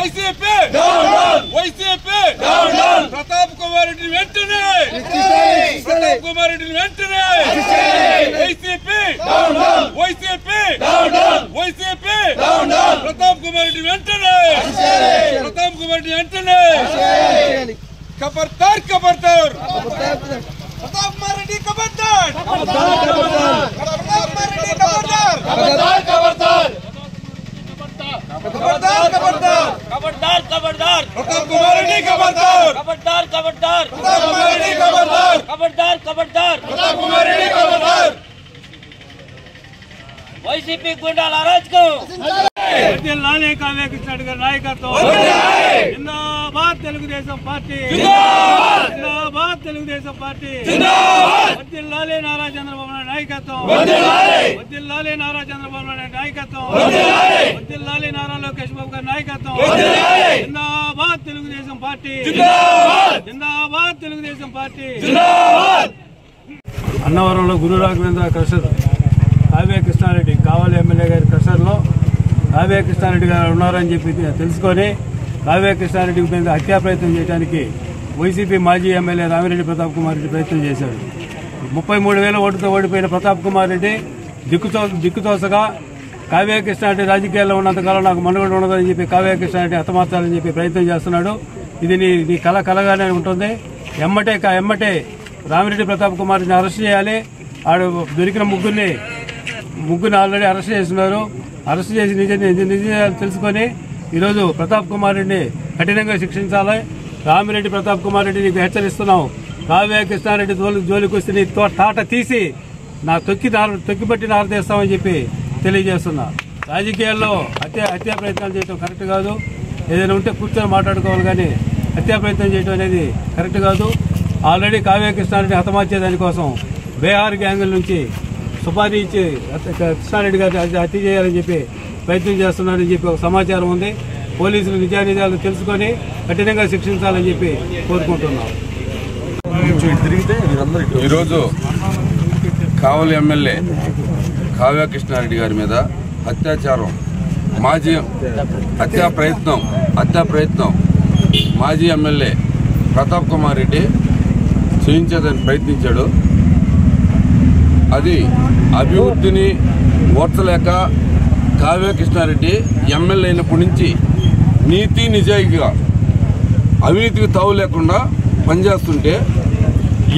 YCP YCP Pratap Kumar రెడ్డిని వెంటనే ప్రతాప్ కుమార్ రెడ్డిని వెంటనే YCP YCP YCP Pratap Kumar Reddy వెంటనే ప్రతాప్ కుమార్ రెడ్డి వెంటనే ఖబర్దార్ ఖబర్దార్ ప్రతాప్ కుమార్ రెడ్డి ఖబర్దార్ ప్రతాప్ కుమార్ రెడ్డి ఖబర్దార్ ఖబర్దార్ ఖబర్దార్ खबरदार खबरदार खबरदार खबरदार प्रताप कुमार रेड्डी खबरदार खबरदार खबरदार प्रताप कुमार रेड्डी खबरदार खबरदार खबरदार प्रताप कुमार रेड्डी खबरदार వైసీపీ గుండాల అరాచకం లాలే కావ్య కృష్ణ గారి నాయకత్వం జిందాబాద్ తెలుగుదేశం పార్టీ జిందాబాద్ తెలుగుదేశం పార్టీ జిందాబాద్ నారా చంద్రబాబు నాయుడు నాయకత్వం జిల్లాలే నారా చంద్రబాబు నాయుడు నాయకత్వం జిల్లాలే నారా లోకేష్ బాబు గారి నాయకత్వం జిందాబాద్ తెలుగుదేశం పార్టీ జిందాబాద్ తెలుగుదేశం పార్టీ అన్నవరంలో గురు రాఘవేంద్ర క్రషర్ కావ్య కృష్ణారెడ్డి కావలి ఎమ్మెల్యే గారి క్రషర్లో కావ్య కృష్ణారెడ్డి గారు ఉన్నారని చెప్పి తెలుసుకొని కావ్య కృష్ణారెడ్డి మీద హత్యా ప్రయత్నం చేయడానికి వైసీపీ మాజీ ఎమ్మెల్యే రామిరెడ్డి ప్రతాప్ కుమార్ రెడ్డి ప్రయత్నం చేశాడు. 33,000 ఓటుతో ఓడిపోయిన ప్రతాప్ కుమార్ రెడ్డి దిక్కుతోసగా కావ్య కృష్ణారెడ్డి రాజకీయాల్లో ఉన్నంతకాలం నాకు మనుగడ ఉండదని చెప్పి కావ్య కృష్ణారెడ్డి హతమార్చాలని చెప్పి ప్రయత్నం చేస్తున్నాడు. ఇది నీ కలగానే ఉంటుంది. ఎమ్మటే రామిరెడ్డి ప్రతాప్ కుమార్ రెడ్డిని అరెస్ట్ చేయాలి. ఆడు దొరికిన ముగ్గురిని ఆల్రెడీ అరెస్ట్ చేస్తున్నారు. అరెస్ట్ చేసి నిజాలు తెలుసుకొని ఈరోజు ప్రతాప్ కుమార్ రెడ్డిని కఠినంగా శిక్షించాలి. రామిరెడ్డి ప్రతాప్ కుమార్ రెడ్డి నీకు హెచ్చరిస్తున్నావు. కావ్య కృష్ణారెడ్డి జోలికి వస్తే నీ తాట తీసి నా తొక్కిబట్టి నారదీస్తామని చెప్పి తెలియజేస్తున్నా. రాజకీయాల్లో హత్యా ప్రయత్నాలు చేయడం కరెక్ట్ కాదు. ఏదైనా ఉంటే కూర్చొని మాట్లాడుకోవాలి, కానీ హత్యా ప్రయత్నం చేయడం అనేది కరెక్ట్ కాదు. ఆల్రెడీ కావ్య కృష్ణారెడ్డి హతమార్చేదానికోసం బీహార్ గ్యాంగుల నుంచి సుపారీ ఇచ్చి కృష్ణారెడ్డి గారి హత్య చేయాలని చెప్పి ప్రయత్నం చేస్తున్నారని చెప్పి ఒక సమాచారం ఉంది. పోలీసులు నిజాలు తెలుసుకొని కఠినంగా శిక్షించాలని చెప్పి కోరుకుంటున్నాం. ఈరోజు కావలి ఎమ్మెల్యే కావ్య కృష్ణారెడ్డి గారి మీద అత్యాచారం హత్యా ప్రయత్నం మాజీ ఎమ్మెల్యే ప్రతాప్ కుమార్ రెడ్డి చేయించేదని ప్రయత్నించాడు. అది అభివృద్ధిని ఓర్చలేక కావ్య కృష్ణారెడ్డి ఎమ్మెల్యే అయినప్పటి నుంచి నీతి నిజాయితీగా అవినీతికి తావు లేకుండా పనిచేస్తుంటే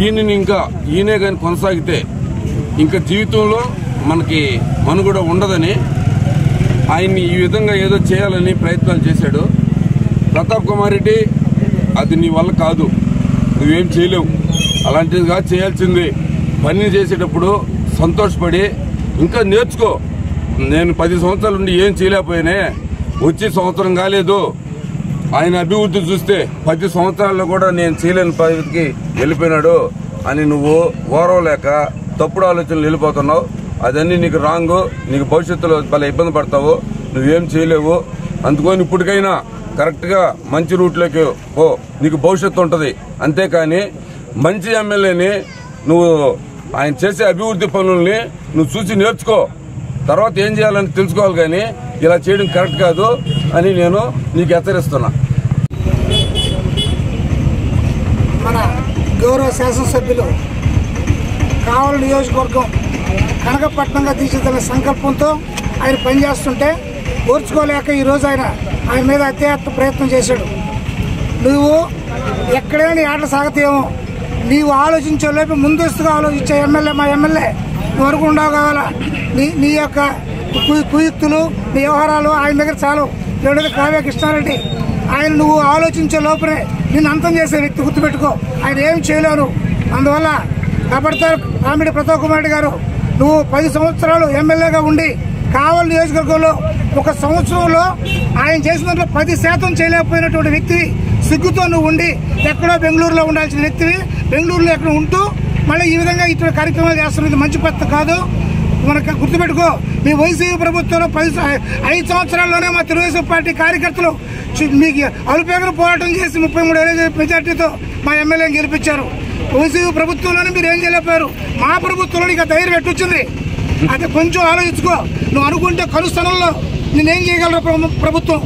ఈయనే కానీ కొనసాగితే ఇంకా జీవితంలో మనకి మనుగడ ఉండదని ఆయన్ని ఈ విధంగా ఏదో చేయాలని ప్రయత్నాలు చేశాడు. ప్రతాప్ కుమార్ రెడ్డి, అది నీ వల్ల కాదు, నువ్వేం చేయలేవు. అలాంటిదిగా చేయాల్సింది పని చేసేటప్పుడు సంతోషపడి ఇంకా నేర్చుకో. నేను 10 సంవత్సరాల నుండి ఏం చేయలేకపోయానే, వచ్చి సంవత్సరం కాలేదు. ఆయన అభివృద్ధి చూస్తే 10 సంవత్సరాల్లో కూడా నేను చేయలేని పరిస్థితికి వెళ్ళిపోయినాడు అని నువ్వు ఓరవలేక తప్పుడు ఆలోచనలు వెళ్ళిపోతున్నావు. అదన్నీ నీకు రాంగు. నీకు భవిష్యత్తులో భలే ఇబ్బంది పడతావు. నువ్వేం చేయలేవు. అందుకని ఇప్పటికైనా కరెక్ట్గా మంచి రూట్లోకి పో, నీకు భవిష్యత్తు ఉంటుంది. అంతేకాని మంచి ఎమ్మెల్యేని నువ్వు ఆయన చేసే అభివృద్ధి పనుల్ని నువ్వు చూసి నేర్చుకో. తర్వాత ఏం చేయాలని తెలుసుకోవాలి, కానీ ఇలా చేయడం కరెక్ట్ కాదు అని నేను నీకు హెచ్చరిస్తున్నా. మన గౌరవ శాసనసభ్యులు కావలి నియోజకవర్గం కనకపట్నంగా తీర్చిదిద్దాలనే సంకల్పంతో ఆయన పనిచేస్తుంటే ఓర్చుకోలేక ఈరోజు ఆయన మీద హత్యాయత్న ప్రయత్నం చేశాడు. నువ్వు ఎక్కడైనా ఆటలు సాగుతాయేమో, నీవు ఆలోచించేలోపు ముందస్తుగా ఆలోచించే ఎమ్మెల్యే మా ఎమ్మెల్యే నువ్వు వరకు ఉండవు కావాలా. నీ యొక్క కుయుక్తులు, నీ వ్యవహారాలు ఆయన దగ్గర చాలు. ఎవడైతే కావ్య కృష్ణారెడ్డి, ఆయన నువ్వు ఆలోచించే లోపలే నిన్ను అంతం చేసే వ్యక్తి, గుర్తుపెట్టుకో. ఆయన ఏం చేయలేరు. అందువల్ల ఖబర్దార్ రామిరెడ్డి ప్రతాప్ కుమార్ రెడ్డి గారు, నువ్వు 10 సంవత్సరాలు ఎమ్మెల్యేగా ఉండి కావలి నియోజకవర్గంలో 1 సంవత్సరంలో ఆయన చేసిన దాంట్లో 10% చేయలేకపోయినటువంటి వ్యక్తివి. సిగ్గుతో నువ్వు ఉండి ఎక్కడో బెంగళూరులో ఉండాల్సిన వ్యక్తివి బెంగళూరులో ఎక్కడ ఉంటూ మళ్ళీ ఈ విధంగా ఇటువంటి కార్యక్రమాలు చేస్తున్నది మంచి పద్ధతి కాదు. మనకు గుర్తుపెట్టుకో, మీ వైసీపీ ప్రభుత్వంలో 5 సంవత్సరాల్లోనే మా తెలుగుదేశం పార్టీ కార్యకర్తలు మీకు అలుపేగలు పోరాటం చేసి 33,000 మెజార్టీతో మా ఎమ్మెల్యేని గెలిపించారు. వైసీపీ ప్రభుత్వంలోనే మీరు ఏం చేయలేకపోయారు. మా ప్రభుత్వంలో నీకు ధైర్యం ఎట్టొచ్చింది. అది కొంచెం ఆలోచించుకో. నువ్వు అనుకుంటే కలుస్థలంలో నేనేం చేయగలరు ప్రభుత్వం.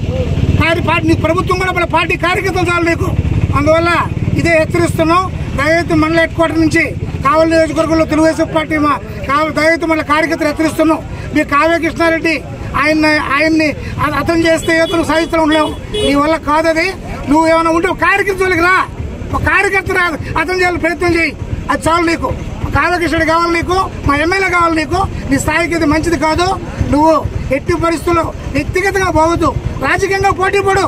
పార్టీ నీ ప్రభుత్వం కూడా మన పార్టీ కార్యకర్తలు చాలు నీకు. అందువల్ల ఇదే హెచ్చరిస్తున్నాం. దయచేసి మండల హెడ్ క్వార్టర్ నుంచి కావలి నియోజకవర్గంలో తెలుగుదేశం పార్టీ దయచేసి మన కార్యకర్తలు హెచ్చరిస్తున్నాం. మీ కావ్య కృష్ణారెడ్డి ఆయన్ని అతను చేస్తే ఏదో సాధిస్తూ ఉండలేవు. నీ వల్ల కాదు అది. నువ్వు ఏమైనా ఉంటే కార్యకర్తలకు రా, ఒక కార్యకర్త అతను చేయాలని ప్రయత్నం చేయి. అది చాలు నీకు. కావ్యకృష్ణుడు కావాలి నీకు, మా ఎమ్మెల్యే కావాలి నీకు. నీ స్థాయికి ఇది మంచిది కాదు. నువ్వు ఎట్టి పరిస్థితుల్లో వ్యక్తిగతంగా పోవద్దు. రాజకీయంగా పోటీపడు,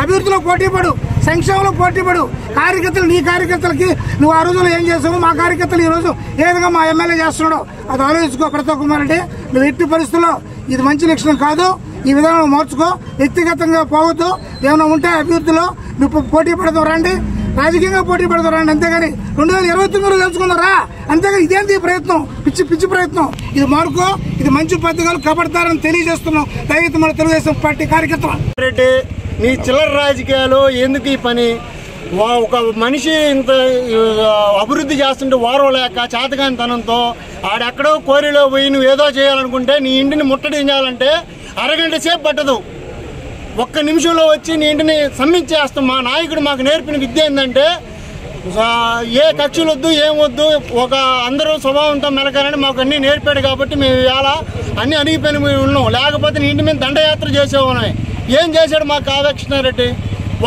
అభివృద్ధిలో పోటీపడు, సంక్షేమంలో పోటీపడు. కార్యకర్తలు నీ కార్యకర్తలకి నువ్వు ఆ రోజుల్లో ఏం చేసావు, మా కార్యకర్తలు ఈ రోజు ఏ విధంగా మా ఎమ్మెల్యే చేస్తున్నాడో అది ఆలోచించుకో. ప్రతాప్ కుమార్ రెడ్డి, నువ్వు ఎట్టి పరిస్థితుల్లో ఇది మంచి లక్షణం కాదు. ఈ విధానం మార్చుకో. వ్యక్తిగతంగా పోవద్దు. ఏమైనా ఉంటే అభివృద్ధిలో నువ్వు పోటీ పడతావు రండి, రాజకీయంగా పోటీ పడతావు రండి. అంతేగాని 2029లో తెలుసుకుందారా. అంతేగాని ఇదేంటి ప్రయత్నం, పిచ్చి ప్రయత్నం. ఇది మార్కో. ఇది మంచి పద్ధతులు కబడతారని తెలియజేస్తున్నాం. దయచేసి మన తెలుగుదేశం పార్టీ కార్యకర్తలు. రెడ్డి, నీ చిల్లర రాజకీయాలు ఎందుకు ఈ పని? ఒక మనిషి ఇంత అభివృద్ధి చేస్తుంటే వారం లేక చేతగానితనంతో ఆడెక్కడో కోరిలో పోయి నువ్వు ఏదో చేయాలనుకుంటే నీ ఇంటిని ముట్టడించాలంటే అరగంట సేపు పట్టదు. ఒక్క నిమిషంలో వచ్చి నీ ఇంటిని సమ్మించేస్తాం. మా నాయకుడు మాకు నేర్పిన విద్య ఏంటంటే ఏ కక్షలు వద్దు, ఏమొద్దు, ఒక అందరూ స్వభావంతో మెలకాలని మాకు అన్నీ నేర్పాడు. కాబట్టి మేము ఇవాళ అన్నీ అణిగిపోయిన ఉన్నాం. లేకపోతే నీ ఇంటి మీద దండయాత్ర చేసేవాళ్ళమే. ఏం చేశాడు మా కావ్య కృష్ణారెడ్డి?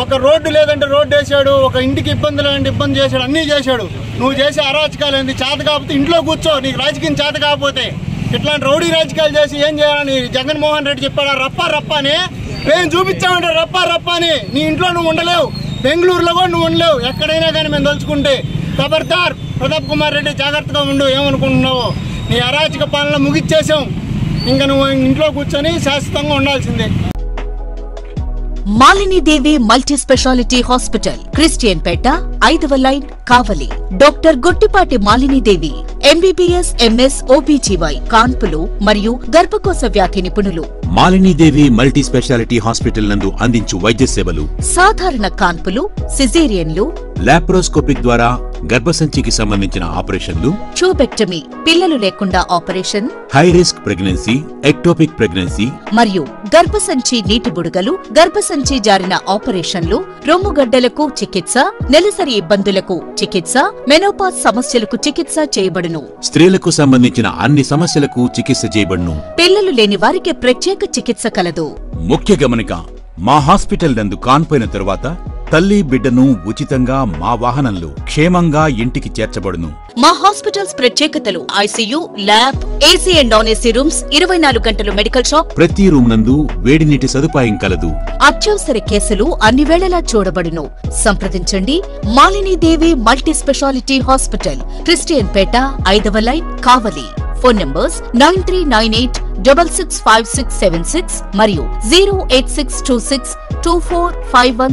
ఒక రోడ్డు లేదంటే రోడ్డు వేసాడు, ఒక ఇంటికి ఇబ్బంది లేదంటే ఇబ్బంది చేశాడు, అన్నీ చేశాడు. నువ్వు చేసే అరాచకాలు ఏంది? చేత కాకపోతే ఇంట్లో కూర్చో. నీకు రాజకీయం చేత కాకపోతే ఇట్లాంటి రౌడీ రాజకీయాలు చేసి ఏం చేయాలని జగన్మోహన్ రెడ్డి చెప్పాడు. రప్ప అని మేము చూపించామంటే రప్ప అని. నీ ఇంట్లో నువ్వు ఉండలేవు, బెంగళూరులో కూడా నువ్వు ఉండలేవు. ఎక్కడైనా కానీ మేము తలుచుకుంటే ఖబర్దార్ ప్రతాప్ కుమార్ రెడ్డి, జాగ్రత్తగా ఉండు. ఏమనుకుంటున్నావు? నీ అరాచక పాలన ముగిచ్చేసాం. ఇంకా నువ్వు ఇంట్లో కూర్చొని శాశ్వతంగా ఉండాల్సిందే. Malinidevi multi specialty hospital, Christian Peta, 5వ line, Kavali. Doctor Gottipati Malinidevi, MBBS, MS, OBGY, కాన్పులు మరియు గర్భకోశ వ్యాధి నిపుణులు. మాలినీదేవి మల్టీ స్పెషాలిటీ హాస్పిటల్ నందు అందించు వైద్య సేవలు: సాధారణ కాన్పులు, సిజేరియన్లు, లాప్రోస్కోపిక్ ద్వారా గర్భసంచికి సంబంధించిన ఆపరేషన్లు, ట్యూబెక్టమీ, పిల్లలు లేకుండా operation, high risk pregnancy, ectopic pregnancy మరియు గర్భసంచి నీటి బుడగలు, గర్భసంచి జారిన ఆపరేషన్లు, రొమ్ముగడ్డలకు చికిత్స, నెలసరి ఇబ్బందులకు చికిత్స, మెనోపాజ్ సమస్యలకు చికిత్స చేయబడును. స్త్రీలకు సంబంధించిన అన్ని సమస్యలకు చికిత్స చేయబడును. పిల్లలు లేని వారికి ప్రత్యేక చికిత్స కలదు. ముఖ్య గమనిక: మా హాస్పిటల్ నందు కాన్పోయిన తరువాత తల్లి బిడ్డను ఉచితంగా మా వాహనంలో క్షేమంగా ఇంటికి చేర్చబడును. మా హాస్పిటల్స్ ప్రత్యేకతలు: ICU, lab, AC and non AC rooms, 24 గంటలు మెడికల్ షాప్, ప్రతి రూమ్ నందు వేడి నీటి సదుపాయం కలదు. అత్యవసర కేసులు అన్ని వేళలా చూడబడును. సంప్రదించండి. Malinidevi multi specialty hospital, Christian Peta, 5వ లైన్, కావలి. ఫోన్ నంబర్స్ 9398665676 మరియు 086262451